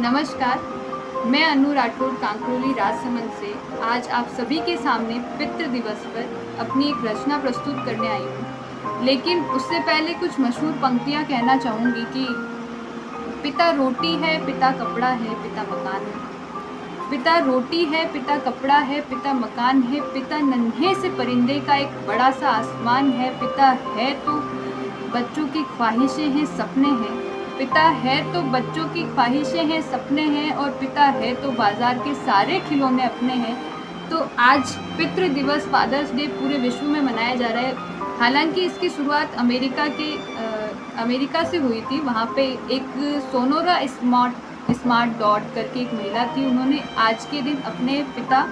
नमस्कार, मैं अनु राठौड़ कांकरोली राजसमंद से आज आप सभी के सामने पितृ दिवस पर अपनी एक रचना प्रस्तुत करने आई हूँ। लेकिन उससे पहले कुछ मशहूर पंक्तियाँ कहना चाहूँगी कि पिता रोटी है, पिता कपड़ा है, पिता मकान है। पिता रोटी है, पिता कपड़ा है, पिता मकान है। पिता नन्हे से परिंदे का एक बड़ा सा आसमान है। पिता है तो बच्चों की ख्वाहिशें हैं, सपने हैं। पिता है तो बच्चों की ख्वाहिशें हैं, सपने हैं। और पिता है तो बाजार के सारे खिलौने अपने हैं। तो आज पितृ दिवस, फादर्स डे पूरे विश्व में मनाया जा रहा है। हालांकि इसकी शुरुआत अमेरिका से हुई थी। वहाँ पे एक सोनोरा स्मार्ट डॉट करके एक महिला थी। उन्होंने आज के दिन अपने पिता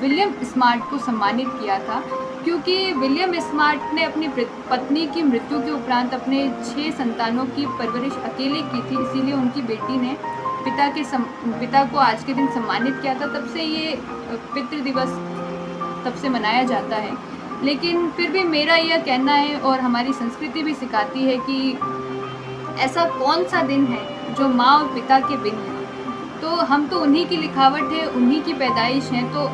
विलियम स्मार्ट को सम्मानित किया था, क्योंकि विलियम स्मार्ट ने अपनी पत्नी की मृत्यु के उपरांत अपने 6 संतानों की परवरिश अकेले की थी। इसीलिए उनकी बेटी ने पिता को आज के दिन सम्मानित किया था। तब से ये पितृ दिवस तब से मनाया जाता है। लेकिन फिर भी मेरा यह कहना है, और हमारी संस्कृति भी सिखाती है, कि ऐसा कौन सा दिन है जो माँ और पिता के बिन है। तो हम तो उन्हीं की लिखावट है, उन्हीं की पैदाइश है। तो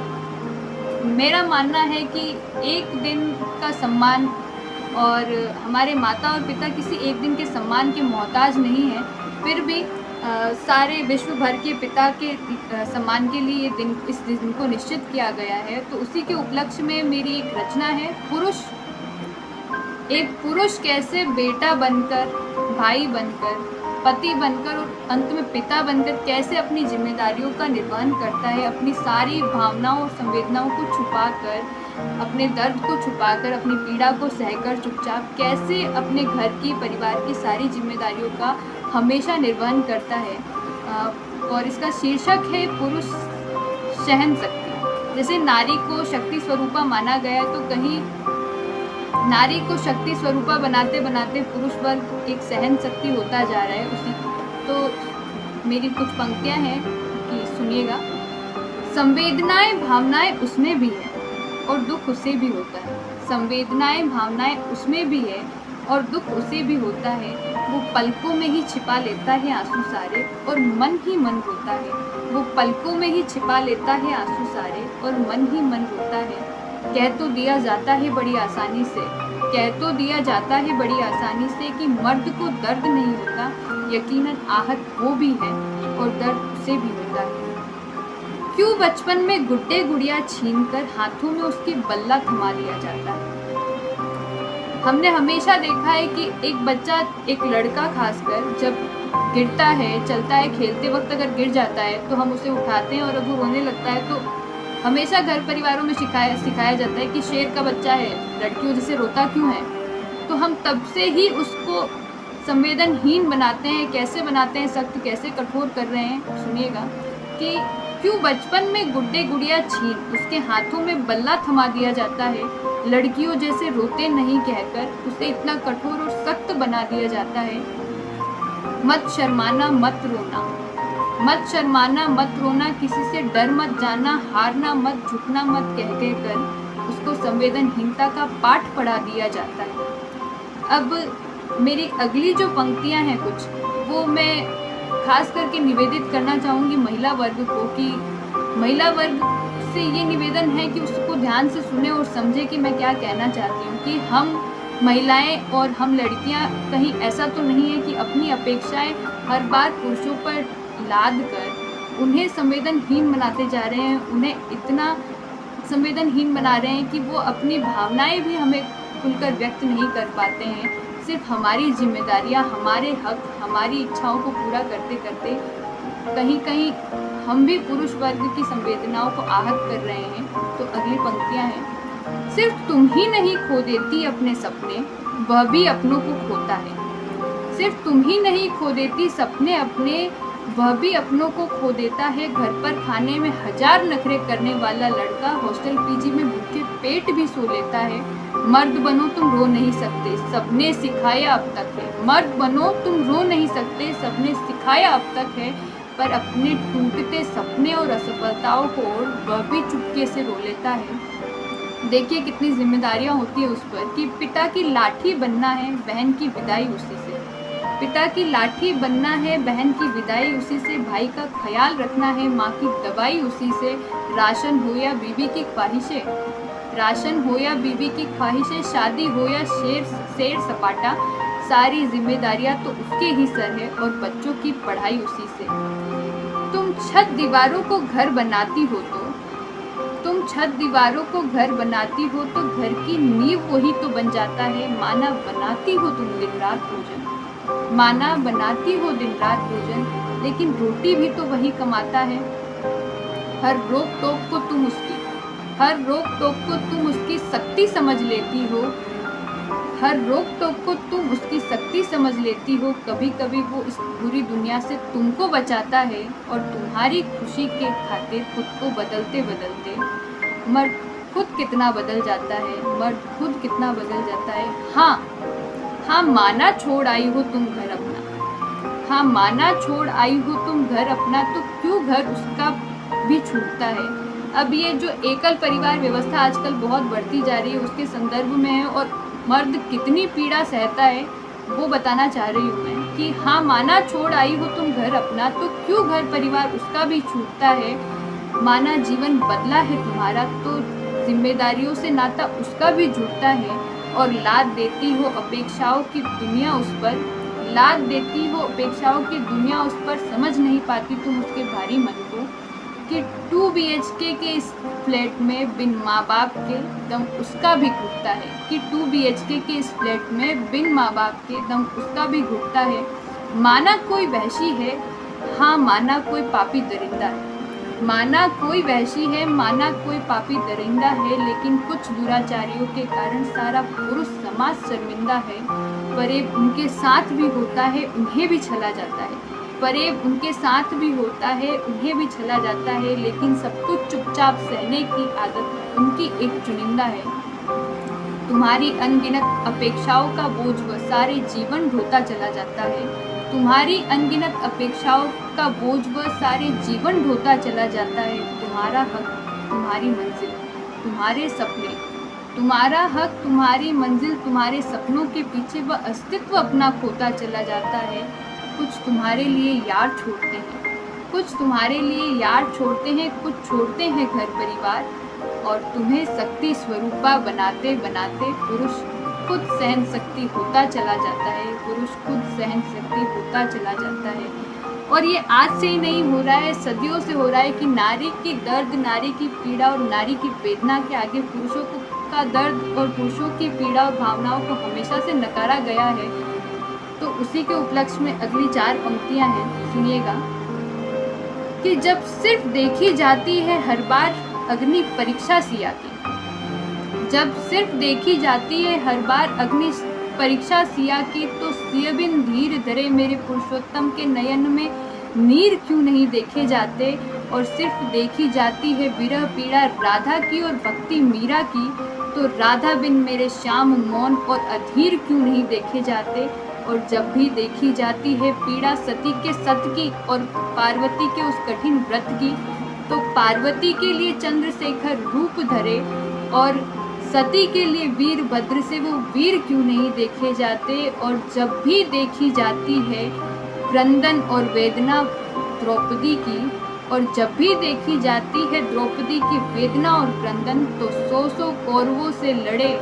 मेरा मानना है कि एक दिन का सम्मान, और हमारे माता और पिता किसी एक दिन के सम्मान के मोहताज नहीं है। फिर भी सारे विश्व भर के पिता के सम्मान के लिए इस दिन को निश्चित किया गया है। तो उसी के उपलक्ष्य में मेरी एक रचना है। एक पुरुष कैसे बेटा बनकर, भाई बनकर, पति बनकर और अंत में पिता बनकर कैसे अपनी जिम्मेदारियों का निर्वहन करता है, अपनी सारी भावनाओं और संवेदनाओं को छुपाकर, अपने दर्द को छुपाकर, अपनी पीड़ा को सहकर चुपचाप कैसे अपने घर की, परिवार की सारी जिम्मेदारियों का हमेशा निर्वहन करता है। और इसका शीर्षक है पुरुष सहन शक्ति। जैसे नारी को शक्ति स्वरूपा माना गया, तो कहीं नारी को शक्ति स्वरूपा बनाते बनाते पुरुष वर्ग एक सहन शक्ति होता जा रहा है। उसी तो मेरी कुछ पंक्तियां हैं कि सुनिएगा। संवेदनाएं भावनाएं उसमें भी है और दुख उसे भी होता है। संवेदनाएं भावनाएं उसमें भी है और दुख उसे भी होता है। वो पलकों में ही छिपा लेता है आंसू सारे और मन ही मन रोता है। वो पलकों में ही छिपा लेता है आंसू सारे और मन ही मन रोता है। कह तो दिया जाता है बड़ी आसानी से, कह तो दिया जाता है बड़ी आसानी से कि मर्द को दर्द नहीं होता। यकीनन आहत वो भी है और दर्द उसे भी होता है। क्यों बचपन में गुड्डे गुड़िया छीनकर हाथों में उसकी बल्ला थमा लिया जाता है। हमने हमेशा देखा है कि एक बच्चा, एक लड़का खासकर, जब गिरता है, चलता है, खेलते वक्त अगर गिर जाता है तो हम उसे उठाते हैं, और अगर वो रोने लगता है तो हमेशा घर परिवारों में सिखाया जाता है कि शेर का बच्चा है, लड़कियों जैसे रोता क्यों है। तो हम तब से ही उसको संवेदनहीन बनाते हैं। कैसे बनाते हैं, सख्त कैसे कठोर कर रहे हैं, सुनिएगा। कि क्यों बचपन में गुड्डे गुड़िया छीन उसके हाथों में बल्ला थमा दिया जाता है। लड़कियों जैसे रोते नहीं कहकर उसे इतना कठोर और सख्त बना दिया जाता है। मत शर्माना मत रोना, मत शर्माना मत रोना, किसी से डर मत जाना, हारना मत, झुकना मत कह कर उसको संवेदनहीनता का पाठ पढ़ा दिया जाता है। अब मेरी अगली जो पंक्तियां हैं कुछ, वो मैं खास करके निवेदित करना चाहूँगी महिला वर्ग को, कि महिला वर्ग से ये निवेदन है कि उसको ध्यान से सुने और समझे कि मैं क्या कहना चाहती हूँ। कि हम महिलाएं और हम लड़कियाँ कहीं ऐसा तो नहीं है कि अपनी अपेक्षाएं हर बार पुरुषों पर लाद कर उन्हें संवेदनहीन बनाते जा रहे हैं। उन्हें इतना संवेदनहीन बना रहे हैं कि वो अपनी भावनाएं भी हमें खुलकर व्यक्त नहीं कर पाते हैं। सिर्फ हमारी जिम्मेदारियां, हमारे हक, हमारी इच्छाओं को पूरा करते करते कहीं कहीं हम भी पुरुष वर्ग की संवेदनाओं को आहत कर रहे हैं। तो अगली पंक्तियां हैं। सिर्फ तुम ही नहीं खो देती अपने सपने, वह भी अपनों को खोता है। सिर्फ तुम ही नहीं खो देती सपने अपने, वह भी अपनों को खो देता है। घर पर खाने में 1000 नखरे करने वाला लड़का हॉस्टल पीजी में भूखे पेट भी सो लेता है। मर्द बनो तुम रो नहीं सकते, सबने सिखाया अब तक है। मर्द बनो तुम रो नहीं सकते, सबने सिखाया अब तक है। पर अपने टूटते सपने और असफलताओं को वह भी चुपके से रो लेता है। देखिए कितनी जिम्मेदारियां होती है उस पर, कि पिता की लाठी बनना है, बहन की विदाई उसी से। पिता की लाठी बनना है, बहन की विदाई उसी से, भाई का ख्याल रखना है, माँ की दवाई उसी से, राशन हो या बीवी की ख्वाहिशें, राशन हो या बीवी की ख्वाहिशें, शादी हो या शेर सपाटा, सारी जिम्मेदारियां तो उसके ही सर है और बच्चों की पढ़ाई उसी से। तुम छत दीवारों को घर बनाती हो तो घर की नींव वही तो बन जाता है। माना बनाती हो दिन रात भोजन, लेकिन रोटी भी तो वही कमाता है। हर रोक टोक को तुम उसकी सख्ती समझ लेती हो, कभी कभी वो इस बुरी दुनिया से तुमको बचाता है और तुम्हारी खुशी के खातिर खुद को बदलते मर्द खुद कितना बदल जाता है। हाँ माना छोड़ आई हो तुम घर अपना, तो क्यों घर उसका भी छूटता है। अब ये जो एकल परिवार व्यवस्था आजकल बहुत बढ़ती जा रही है उसके संदर्भ में है, और मर्द कितनी पीड़ा सहता है वो बताना चाह रही हूँ मैं कि हाँ माना छोड़ आई हो तुम घर अपना, तो क्यों घर परिवार उसका भी छूटता है। माना जीवन बदला है तुम्हारा, तो जिम्मेदारियों से नाता उसका भी जुड़ता है, और लाद देती हो अपेक्षाओं की दुनिया उस पर, समझ नहीं पाती तुम उसके भारी मन को कि 2 BHK के इस फ्लैट में बिन माँ बाप के दम उसका भी घुटता है, कि 2 BHK के इस फ्लैट में बिन माँ बाप के दम उसका भी घुटता है। माना कोई वहशी है, हाँ माना कोई पापी दरिंदा है, लेकिन कुछ दुराचारियों के कारण सारा पुरुष समाज शर्मिंदा है। फरेब उनके साथ भी होता है, उन्हें भी छला जाता है, लेकिन सब कुछ चुपचाप सहने की आदत उनकी एक चुनिंदा है। तुम्हारी अनगिनत अपेक्षाओं का बोझ वह सारे जीवन ढोता चला जाता है। तुम्हारा हक, तुम्हारी मंजिल, तुम्हारे सपने, तुम्हारे सपनों के पीछे वह अस्तित्व अपना खोता चला जाता है। कुछ तुम्हारे लिए यार छोड़ते हैं, कुछ छोड़ते हैं घर परिवार, और तुम्हें शक्ति स्वरूपा बनाते बनाते पुरुष खुद सहन शक्ति होता चला जाता है। और ये आज से ही नहीं हो रहा है, सदियों से हो रहा है कि नारी की दर्द, नारी की पीड़ा और नारी की वेदना के आगे पुरुषों का दर्द और पुरुषों की पीड़ा और भावनाओं को हमेशा से नकारा गया है। तो उसी के उपलक्ष्य में अगली 4 पंक्तियां हैं, सुनिएगा कि जब सिर्फ देखी जाती है हर बार अग्नि परीक्षा सी आती, सिया की, तो सियबिन धीर धरे मेरे पुरुषोत्तम के नयन में नीर क्यों नहीं देखे जाते। और सिर्फ देखी जाती है विरह पीड़ा राधा की और भक्ति मीरा की, तो राधा बिन मेरे श्याम मौन और अधीर क्यों नहीं देखे जाते। और जब भी देखी जाती है पीड़ा सती के सत की और पार्वती के उस कठिन व्रत की, तो पार्वती के लिए चंद्रशेखर रूप धरे और सती के लिए वीरभद्र से वो वीर क्यों नहीं देखे जाते। और जब भी देखी जाती है क्रंदन और वेदना द्रौपदी की, वेदना और क्रंदन, तो 100 कौरवों से लड़े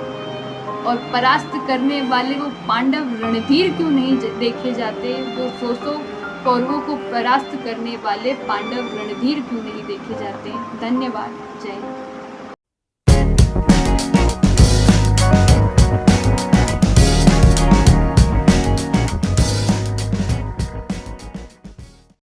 और परास्त करने वाले वो पांडव रणधीर क्यों नहीं देखे जाते। वो 100 कौरवों को परास्त करने वाले पांडव रणधीर क्यों नहीं देखे जाते। धन्यवाद। जय हिंद।